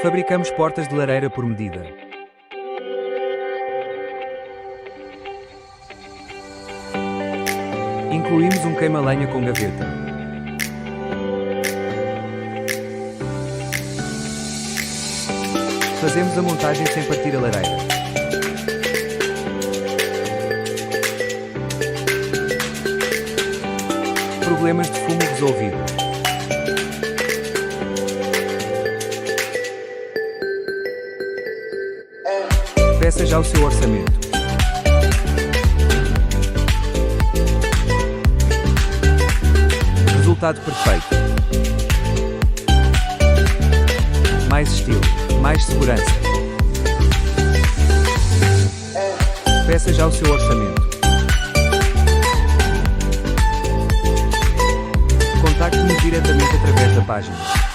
Fabricamos portas de lareira por medida. Incluímos um queima-lenha com gaveta. Fazemos a montagem sem partir a lareira. Problemas de fumo resolvidos. Peça já o seu orçamento. Resultado perfeito. Mais estilo, mais segurança. Peça já o seu orçamento. Contacte-nos diretamente através da página.